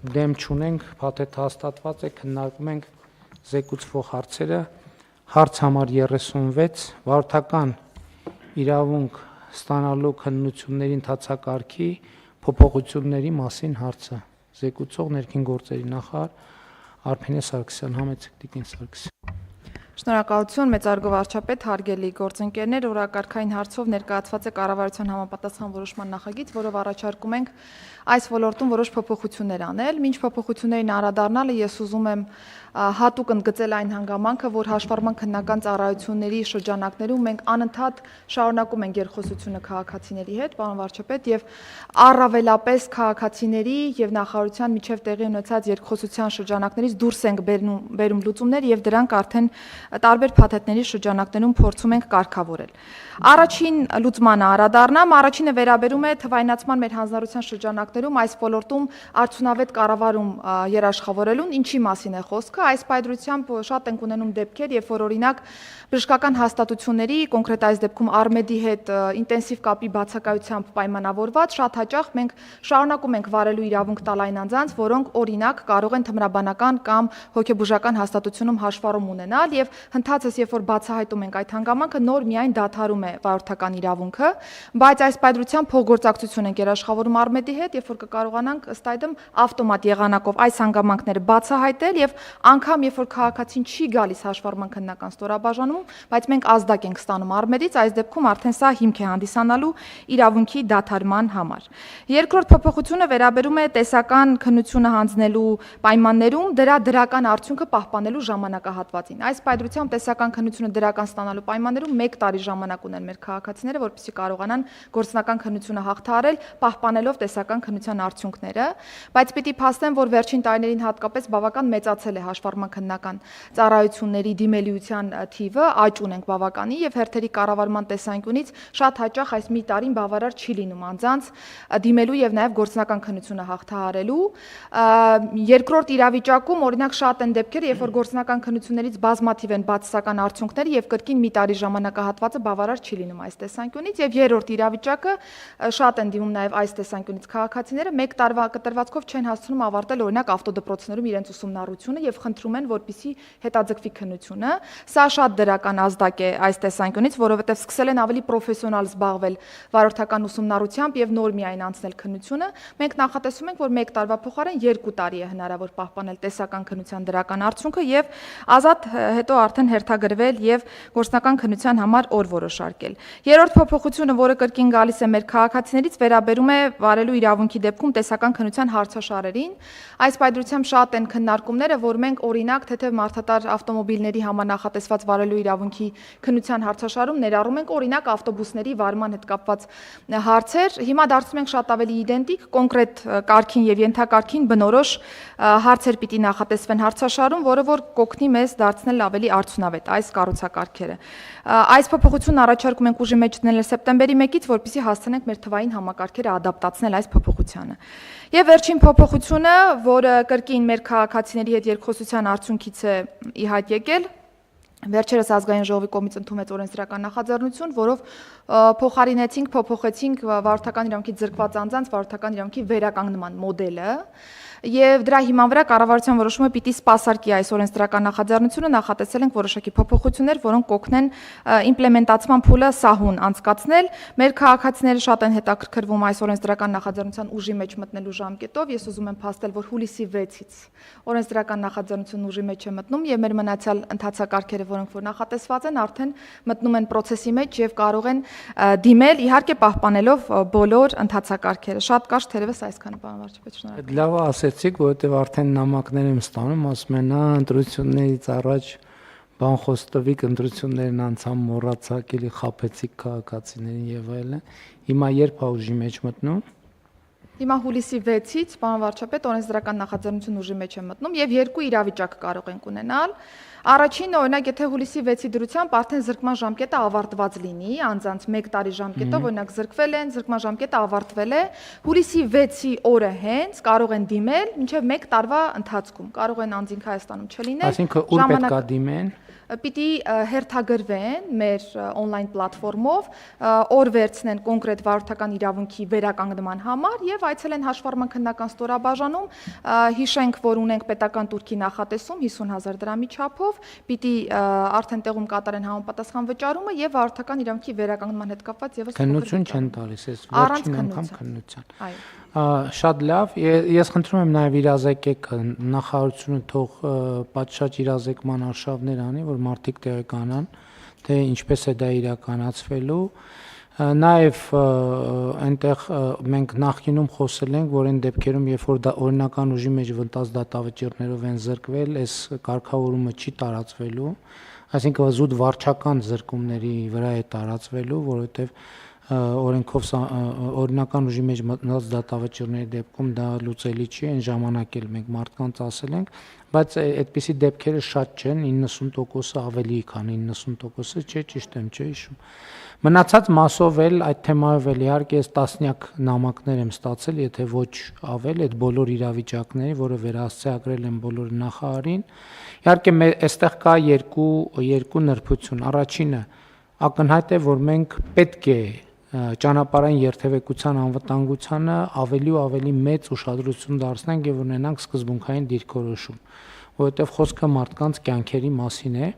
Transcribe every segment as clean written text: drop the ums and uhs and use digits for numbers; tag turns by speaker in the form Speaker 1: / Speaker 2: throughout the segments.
Speaker 1: դեմ չունենք, փաթեթը հաստատված է, քննարկում ենք զեկուցվող հարցերը, հարց համար 36, վարորդական իրավունք ստանալու քննությունների ընթացակարգի փոփոխությունների մասին հարցը, զեկուցող ներքին գործերի նախարար Արփինե Սարգսյան, համեցեք տիկին Սարգսյան։
Speaker 2: Շնորհակալություն, մեծարգո վարչապետ, հարգելի գործընկերներ, օրակարգային հարցով ներկայացված է կառավարության համապատասխան որոշման նախագիծ, որով առաջարկում ենք այս ոլորտում որոշ փոփոխություններ անել։ Մինչ փոփոխություններին անդրադառնալը ես ուզում եմ հատուկ ընդգծել այն հանգամանքը, որ հաշվառման քննական ծառայությունների շրջանակներում մենք անընդհատ շարունակում ենք երկխոսությունը քաղաքացիների հետ, պարոն վարչապետ, եւ առավելապես քաղաքացիների եւ նախարարության միջև տեղի ունեցած երկխոսության շրջանակներից դուրս ենք բերում լուծումներ եւ դրանք արդեն տարբեր փաթեթների շրջանակներում փորձում ենք կարգավորել։ Առաջին լուծմանը անդրադառնամ, առաջինը վերաբերում է թվայնացման մեր հանձնարարության շրջանակներում այս ոլորտում արդյունավետ կառավարում երաշխավորելուն, ինչի մասին է խոսքը։ Այս պայծրությամբ շատ ենք ունենում դեպքեր, երբ որ օրինակ բժշկական հաստատությունների, կոնկրետ այս դեպքում Արմեդի հետ ինտենսիվ կապի բացակայությամբ պայմանավորված շատ հաճախ մենք շարունակում ենք վարելու իրավունք տալ այն անձանց, որոնք օրինակ կարող են թմրաբանական կամ հոգեբուժական հաստատությունում հաշվառում ունենալ եւ հնդածս երբ որ բացահայտում ենք այդ հանգամանքը նոր միայն դադարում է վարորդական իրավունքը, բայց այս պայծրությամբ փոխգործակցություն ենք երաշխավորում Արմեդի հետ, երբ որ կկարողանանք ըստ այդմ ավտոմատ եղանակով այս հանգամանքները բացահայտել եւ անգամ երբ որ քաղաքացին չի գալիս հաշվառման քննական ստորաբաժանում, բայց մենք ազդակ ենք ստանում Արմեդից, այս դեպքում արդեն սա հիմք է հանդիսանալու իրավունքի դադարման համար։ Երկրորդ փոփոխությունը վերաբերում է տեսական քննությունը հանձնելու պայմաններում դրա դրական արդյունքը պահպանելու ժամանակահատվածին։ Այս պայծրությամբ տեսական քննությունը դրական ստանալու պայմաններում 1 տարի ժամանակ ունեն մեր քաղաքացիները, որպեսզի կարողանան գործնական քննությունը հաղթահարել, պահպանելով տեսական քննության արդյունքները, բայց պիտի փաստեմ, որ վերջին տարիներին հատկապես բավական մեծացել է հաշվառման քննական ծառայությունների դիմելիության թիվը, աճ ունենք բավականի եւ հերթերի կառավարման տեսանկյունից շատ հաճախ այս մի տարին բավարար չի լինում անձանց դիմելու եւ նաեւ գործնական քննությունը հաղթահարելու։ Երկրորդ իրավիճակում օրինակ շատ են դեպքեր, երբ որ գործնական քննություններից բազմաթիվ են բացասական արդյունքները եւ կրկին մի տարի ժամանակահատվածը բավարար չի լինում այս տեսանկյունից եւ երրորդ իրավիճակը շատ են դիմում նաեւ այս տեսանկյունից քաղաքացիները 1 տարվա կտրվածքով չեն հասցնում ավարտել օրինակ ավտոդպրոցներում իրենց ուսումնառությունը եւ խնդրում են որպեսզի հետաձգվի քննությունը։ Սա շատ դրական ազդակ է այս տեսանկյունից, որովհետեւ սկսել են ավելի պրոֆեսիոնալ զբաղվել վարորդական ուսումնառությամբ եւ նոր միայն անցնել քննությունը։ Մենք նախատեսում ենք, որ 1 տարվա փոխարեն 2 տարի է հնարավոր պահպանել տեսական քննության դրական արդյունքը եւ ազատ հետո արդեն հերթագրվել եւ գործնական քննության համար օր որոշարկել։ Երրորդ փոփոխությունը, որը կրկին գալիս է մեր քաղաքացիներից, վերաբերում է վարելու իրավունքի դեպքում տեսական քննության հարցաշարերին։ Այս պայծրությամբ շատ են քննարկումները, որ մենք օրինակ թեթև մարդատար ավտոմոբիլների համար նախատեսված վարելու իրավունքի քննության հարցաշարում ներառում ենք օրինակ ավտոբուսների վարման հետ կապված հարցեր։ Հիմա դարձնում ենք շատ ավելի իդենտիկ, կոնկրետ կարգին եւ ենթակարգին բնորոշ հարցեր պիտի նախատեսվեն հարցաշարում, որը որ կօգնի մեզ դարձնել ավելի արդյունավետ այս կառուցակարգերը։ Այս փոփոխությունն առաջարկում ենք ուժի մեջ դնել սեպտեմբերի 1-ից, որպեսզի հասցնենք մեր թվային համակարգերը ադապտացնել այս փոփոխությանը։ Եվ վերջին փոփոխությունը, որը կրկին մեր քաղաքացիների հետ երկխոսության արդյունքից է ի հայտ եկել, վերջերս ազգային ժողովի կողմից ընդունվեց օրենսդրական նախաձեռնություն, որով փոփոխեցինք վարորդական իրավունքի ձեռքված անձանց վարորդական իրավունքի վերականգնման մոդելը եւ դրա հիման վրա կառավարության որոշումը պիտի սպասարկի այս օրենսդրական նախաձեռնությունը, նախատեսել ենք որոշակի փոփոխություններ, որոնք կօգնեն իմպլեմենտացման փուլը սահուն անցկացնել։ Մեր քաղաքացիները շատ են հետաքրքրվում այս օրենսդրական նախաձեռնության ուժի մեջ մտնելու ժամկետով։ Ես ուզում եմ փաստել, որ հուլիսի 6-ից օրենսդրական նախաձեռնությունն ուժի մեջ է մտնում եւ մեր մնացյալ ընթացակարգերը, որոնք որ նախատեսված են, արդեն մտնում են process-ի մեջ եւ կարող են դիմել, իհարկե պահպանելով բոլոր ընթացակարգերը։ Շատ կարճ թերևս այսքանը, պարոն վարչապետ, շնորհակալ։
Speaker 1: Լավ ասեցիք, որովհետեւ արդեն նամակներ եմ ստանում, ասում են, ընտրություններից առաջ բան խոստովիկ ընտրություններն անցամ մոռացաք, էլի խաբեցիք քաղաքացիներին եւ այլն։ Հիմա երբ է ուժի մեջ մտնում։
Speaker 2: Հիմա հուլիսի 6-ից, պարոն վարչապետ, օրենսդրական նախաձեռնություն ուժի մեջ է մտնում եւ երկու իրավիճակ կարող ենք ունենալ։ Առաջինը, օրինակ, եթե հուլիսի 6-ի դրությամբ արդեն զրկման ժամկետը ավարտված լինի, անձանց 1 տարի ժամկետով, օրինակ զրկվել են, զրկման ժամկետը ավարտվել է, հուլիսի 6-ի օրը հենց կարող են դիմել մինչև 1 տարվա ընթացքում։ Կարող են անձինք Հայաստանում չլինել։
Speaker 1: Այսինքն ուր պետք է դիմեն։
Speaker 2: պիտի հերթագրվեն մեր on-line պլատֆորմով, օր վերցնեն կոնկրետ վարորդական իրավունքի վերականգնման համար եւ այցելեն հաշվառման քննական ստորաբաժանում, հիշենք, որ ունենք պետական турքի նախատեսում 50,000 դրամի չափով, պիտի արդեն տեղում կատարեն համապատասխան վճարումը եւ վարորդական իրավունքի վերականգնման հետ կապված եւս
Speaker 1: քննություն չեն տալիս, այս վերջին անգամ քննության։
Speaker 2: Այո։
Speaker 1: Շատ լավ, ես խնդրում եմ նաև իրազեկեք նախարարությունը թող պատշաճ իրազեկման արշավներ անի, որ մարդիկ տեղեկանան, թե ինչպես է դա իրականացվելու։ Նաև այնտեղ մենք նախկինում խոսել ենք, որ այն դեպքերում, երբ որ դա օրինական ուժի մեջ վնտած դատավճիռներով են զրկվել, այս կարգավորումը չի տարածվելու, այսինքն զուտ վարչական զրկումների վրա է տարածվելու, որովհետև օրենքով օրինական ուժի մեջ մտնած դատավճիռների դեպքում դա լուծելի չի, այն ժամանակ էլ մենք մարդկանց ասել ենք, բայց այդպիսի դեպքերը շատ չեն, 90%-ը ավելի, քան 90%-ը, չէ, ճիշտ եմ, չէ՞ հիշում։ Մնացած մասով էլ այդ թեմայով էլ իհարկե ես տասնյակ նամակներ եմ ստացել, եթե ոչ ավել, այդ բոլոր իրավիճակների, որը վերահասցեագրել են բոլոր նախարարին։ Իհարկե այստեղ կա երկու նրբություն։ Առաջինը ակնհայտ է, որ մենք պետք է ճանապարհային երթևեկության անվտանգությանը ավելի ու ավելի մեծ ուշադրություն դարձնենք եւ ունենանք սկզբունքային դիրքորոշում, որովհետեւ խոսքը մարդկանց կյանքերի մասին է։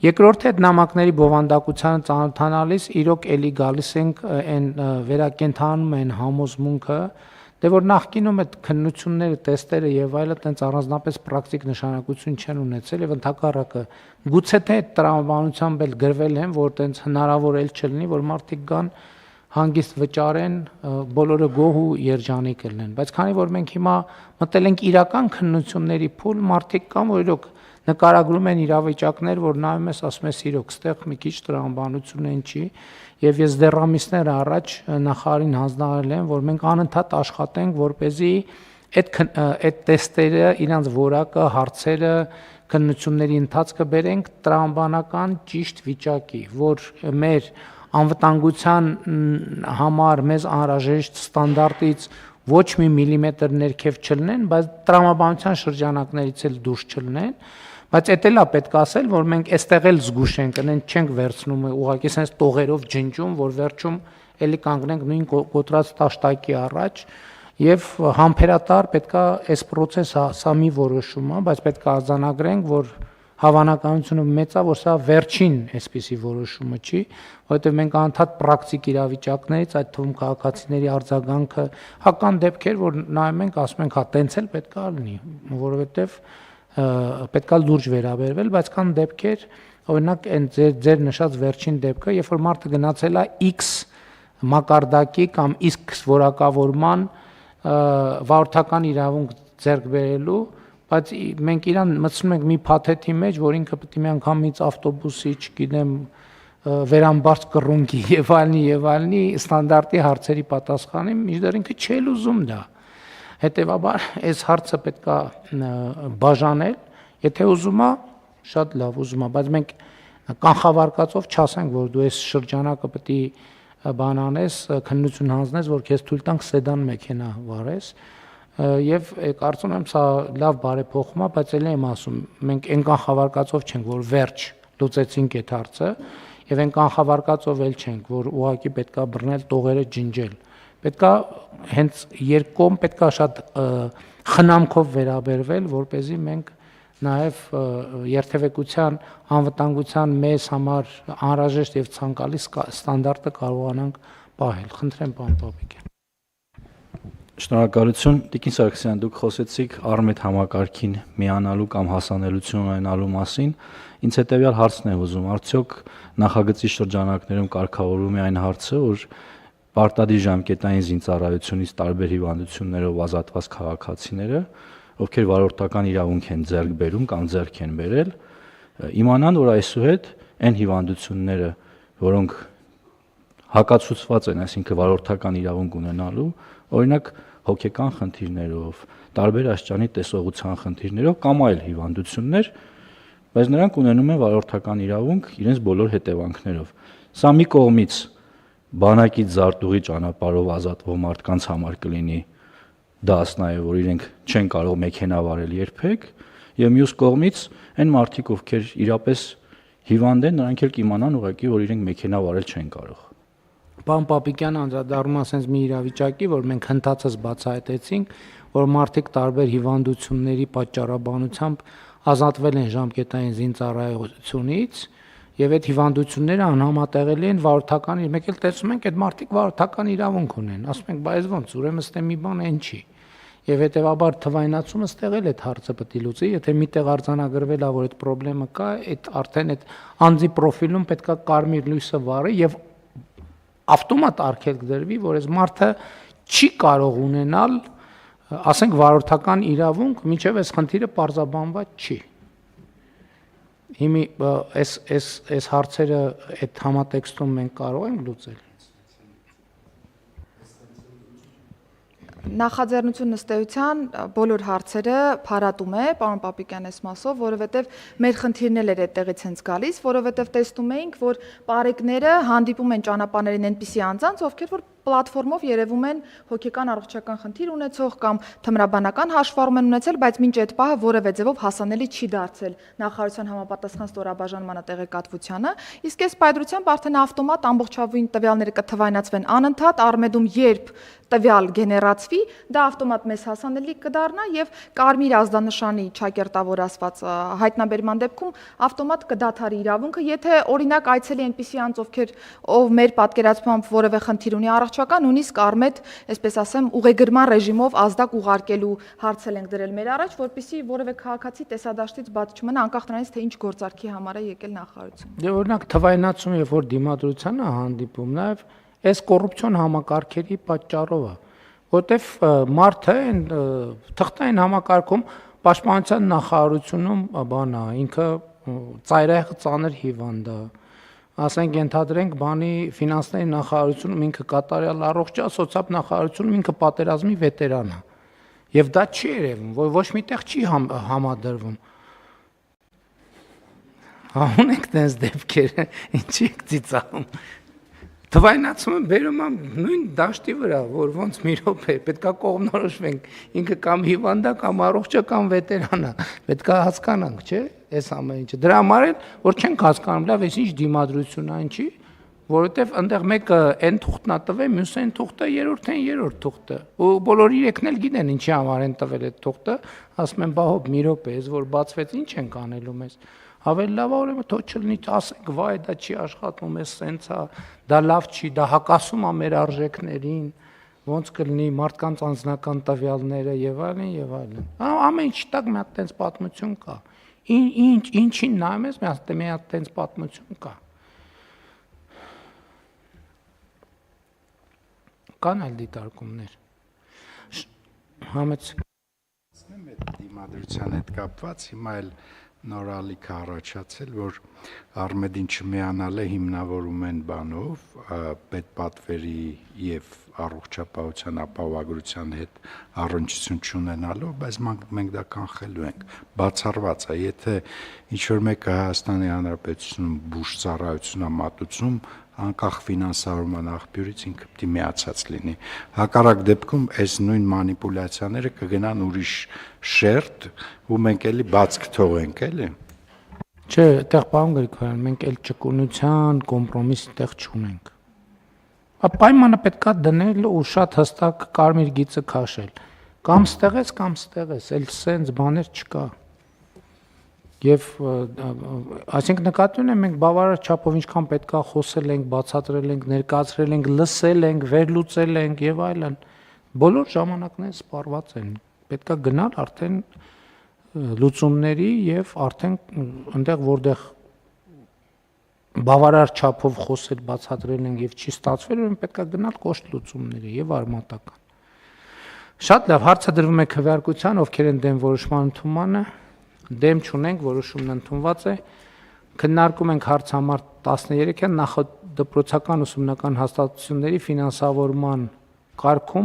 Speaker 1: Երկրորդը այդ նամակների բովանդակությանը ծանոթանալիս իրոք էլի գալիս ենք այն վերակենդանում են համոզմունքը, դե որ նախկինում այդ քննությունները, տեստերը եւ այլը տենց առանձնապես պրակտիկ նշանակություն չեն ունեցել եւ ընդհակառակը գուցե թե այդ տրամաբանությամբ էլ գրվել են, որ տենց հնարավոր էլ չլինի, որ մարդիկ գան հանգիստ վճարեն, բոլորը գոհ ու երջանիկ լինեն, բայց քանի որ մենք հիմա մտել ենք իրական քննությունների փուլ, մարդիկ կան, որ իրոք նկարագրում են իրավիճակներ, որ նայում ես, ասում ես, իրոք, ստեղ մի քիչ տրամաբանություն են չի, եւ ես դեռ ամիսներ առաջ նախարարին հանձնարարել եմ, որ մենք անընդհատ աշխատենք, որպեսզի այդ տեստերը, իրանց որակը, հարցերը, քննությունների ընթացքը բերենք տրամաբանական ճիշտ վիճակի, որ մեր անվտանգության համար մեզ անհրաժեշտ ստանդարտից ոչ մի միլիմետր ներքև չլինեն, բայց տրամաբանության շրջանակներից էլ դուրս չլինեն, բայց էդ էլ է պետք ասել, որ մենք այստեղ էլ զգուշ ենք, այնց չենք վերցնում, ուղղակի sense տողերով ջնջում, որ վերջում էլի կանգնենք նույն կոտրած տաշտակի առաջ եւ համբերատար պետքա այս process-ը սա մի որոշում է, բայց պետք է արձանագրենք, որ հավանականությունը մեծ է, որ սա վերջին այսպիսի որոշումը չի, որովհետև մենք անընդհատ պրակտիկ իրավիճակներից, այդ թվում քաղաքացիների արձագանքը, հական դեպքեր, որ նայում ենք, ասում ենք, հա, տենց էլ պետք է լինի, որովհետև պետք է լուրջ վերաբերվել, բայց կան դեպքեր, օրինակ այն ձեր նշած վերջին դեպքը, երբ որ մարդը գնացել է X մակարդակի կամ X որակավորման վարորդական իրավունք ձեռք բերելու, բայց մենք իրան մտցնում ենք մի փաթեթի մեջ, որ ինքը պետք է մի անգամից ավտոբուսի, չգիտեմ, վերամբարձ կռունկի եւ այլնի ստանդարտի հարցերի պատասխանի, մինչդեռ ինքը չի ուզում դա։ Հետևաբար այս հարցը պետք է բաժանել, եթե ուզում է, շատ լավ ուզում է, բայց մենք կանխավարկածով չասենք, որ դու այս շրջանակը պետք է բան անես, քննություն հանձնես, որ քեզ թույլ տանք սեդան մեքենա վարես, եւ կարծում եմ սա լավ բարեփոխում է, բայց ելի եմ ասում, մենք այն կանխավարկածով չենք, որ վերջ լուծեցինք այդ հարցը, եւ այն կանխավարկածով էլ չենք, որ ուղղակի պետքա բռնել տողերը ջնջել։ Պետքա հենց երկկողմ պետքա շատ խնամքով վերաբերվել, որպեսզի մենք նաեւ երթևեկության անվտանգության մեզ համար անհրաժեշտ եւ ցանկալի ստանդարտը կարողանանք պահել։ Խնդրեմ, պարոն Պապիկյան։
Speaker 3: Շնորհակալություն, Տիկին Սարգսյան, դուք խոսեցիք Արմետ համակարգին միանալու կամ հասանելիություն ունենալու մասին։ Ինձ հետեւյալ հարցն է ուզում, արդյոք նախագծի շրջանակներում կարգավորվում է այն հարցը, որ պարտադիր ժամկետային զինծառայությունից տարբեր հիվանդություններով ազատված քաղաքացիները, ովքեր վարորդական իրավունք են ձեռք բերում կամ ձեռք են բերել, իմանան, որ այսուհետ այն հիվանդությունները, որոնք հակացուցված են, այսինքն վարորդական իրավունք ունենալու, օրինակ հոգեկան խնդիրներով, տարբեր աստիճանի տեսողության խնդիրներով կամ այլ հիվանդություններ, բայց նրանք ունենում են վարորդական իրավունք իրենց բոլոր հետևանքներով։ Սա մի կողմից բանակից զարտուղի ճանապարհով ազատվող մարդկանց համար կլինի դաս նաև, որ իրենք չեն կարող մեքենա վարել երբեք, եւ մյուս կողմից այն մարդիկ, ովքեր իրապես հիվանդ են, նրանք էլ կիմանան ուղղակի, որ իրենք մեքենա վարել չեն կարող։
Speaker 1: Պարոն Պապիկյանը անդրադառնում է ասենց մի իրավիճակի, որ մենք հնդածս բացահայտեցինք, որ մարդիկ տարբեր հիվանդությունների պատճառաբանությամբ ազատվել են ժամկետային զինծառայությունից, եւ այդ հիվանդությունները անհամատեղելի են վարորդական, մեկ էլ տեսնում ենք այդ մարդիկ վարորդական իրավունք ունեն, ասում ենք, բայց ոնց, ուրեմն ստե մի բան այն չի։ Եվ հետեւաբար թվայնացումը ստեղ էլ այդ հարցը պետք է լուծի, եթե միտեղ արձանագրվել է, որ այդ խնդրեմը կա, այդ արդեն այդ անձի պրոֆիլում պետքա կարմիր լույսը վառի եւ ավտոմատ արգելք դրվի, որ այս մարդը չի կարող ունենալ, ասենք, վարորդական իրավունք, մինչև այս խնդիրը պարզաբանված չի։ Հիմի այս հարցերը այդ համատեքստում մենք կարող ենք լուծել։
Speaker 2: Նախաձեռնություն ըստ էության բոլոր հարցերը փարատում է, պարոն Պապիկյան, այս մասով, որովհետև մեր խնդիրն էլ էր այդտեղից հենց գալիս, որովհետև տեսնում էինք, որ պարեկները հանդիպում են ճանապարհներին այնպիսի անձանց, ովքեր որ պլատֆորմով երևում են հոգեկան առողջական խնդիր ունեցող կամ թմրաբանական հաշվառում են ունեցել, բայց մինչ այդ պահը որևէ ձևով հասանելի չի դարձել նախարարության համապատասխան ստորաբաժանմանը տեղեկատվությանը, իսկ այս պայծրությամբ արդեն ավտոմատ ամբողջովին տվյալները կթվայնացվեն անընդհատ, Արմեդում երբ տվյալ գեներացվի, դա ավտոմատ մեզ հասանելի կդառնա եւ կարմիր ազդանշանի ճակերտավոր ասված հայտնաբերման դեպքում ավտոմատ կդադարի իրավունքը, եթե օրինակ այցելի այնպիսի անձ, ով մեր պատկերացմամբ որևէ խնդիր ունի առողջական, նույնիսկ Արմեդ, այսպես ասեմ, ուղեգրման ռեժիմով ազդակ ուղարկելու հարցել ենք դրել մեր առաջ, որպեսզի որևէ քաղաքացի տեսադաշտից բաց չմնա, անկախ նրանից, թե ինչ գործարքի համար է եկել նախարարություն։
Speaker 1: Դե օրինակ թվայնացումը, երբ որ դիմադրության է հանդիպում, նաեւ այս կոռուպցիոն համակարգերի պատճառով է, որտեվ մարդը այն թղթային համակարգում պաշտպանության նախարարությունում բանա, ինքը ծայրահեղ ծանր հիվանդ է, ասենք ենթադրենք բանի ֆինանսների նախարարությունում ինքը կատարյալ առողջ է, սոցիալ նախարարությունում ինքը պատերազմի վետերան է, եւ դա չի երևում, որ ոչ միտեղ չի համադրվում։ Ունենք դες դեպքերը, ինչի եք ծիծաղում։ Թվայնացումը բերում եմ նույն դաշտի վրա, որ ոնց մի րոպե պետքա կողմնորոշվենք, ինքը կամ հիվանդ է, կամ առողջ է, կամ վետերան է, պետքա հասկանանք, չէ՞, այս ամեն ինչը։ Դրա համար էլ որ չենք հասկանում, լավ, այս ինչ դիմադրություն է, ինչի, որովհետև այնտեղ մեկը այն թուղթն է տվել, մյուսը այն թուղթը, երրորդ թուղթը։ Ու բոլոր իրենքն էլ գիտեն ինչի համար են տվել այդ թուղթը, ասում են, բա հոբ մի րոպե, այս որ բացվեց, ինչ ենք անելու մեզ։ Ավելի լավ է ուրեմն թող չլինի, ասենք, վայ, դա չի աշխատում, էս սենց է, դա լավ չի, դա հակասում է մեր արժեքներին, ոնց կլինի մարդկանց անձնական տվյալները եւ այլն եւ այլն։ Ամեն ինչ տակ մի հատ տենց պատմություն կա։ Ինչին նայում ես, մի հատ տենց պատմություն կա։ Կան այլ դիտարկումներ։ Համեցեք։
Speaker 4: Այդ դիմադրության հետ կապված հիմա էլ նորալիք առաջացել, որ Արմեդին չմիանալ է հիմնավորում են բանով, պետպատվերի եւ առողջապահության ապահովագրության հետ առնչություն չունենալով, բայց մենք դա կանխելու ենք։ Բացառված է, եթե ինչ-որ մեկը Հայաստանի Հանրապետությունում բուժ ծառայություն է մատուցում, անկախ ֆինանսավորման աղբյուրից ինքը պիտի միացած լինի։ Հակառակ դեպքում այս նույն մանիպուլյացիաները կգնան ուրիշ շերտ ու մենք էլի բաց կթողենք, էլի։
Speaker 1: Չէ, այդտեղ պարոն Գրիգորյան, մենք էլ ճկունության կոմպրոմիսի տեղ չունենք։ Պայմանը պետքա դնել ու շատ հստակ կարմիր գիծը քաշել։ Կամ ստեղես, էլ սենց բաներ չկա։ Եվ այսինքն նկատի ունեմ մենք բավարար չափով ինչքան պետքա խոսել ենք, բացատրել ենք, ներկայացրել ենք, լսել ենք, վերլուծել ենք եւ այլն։ Բոլոր ժամանակները սպառված են։ Պետքա գնալ արդեն լուծումների եւ արդեն այնտեղ որտեղ բավարար չափով խոսել, բացատրել ենք եւ չի ստացվել, ուրեմն պետքա գնալ կոշտ լուծումների եւ արմատական։ Շատ լավ, հարցը դրվում է քվեարկության, ովքեր են դեմ որոշման ընդունմանը։ Դեմ չունենք, որոշումն ընդունված է։ Քննարկում ենք հարց համար 13-ը նախադպրոցական ուսումնական հաստատությունների ֆինանսավորման կարգում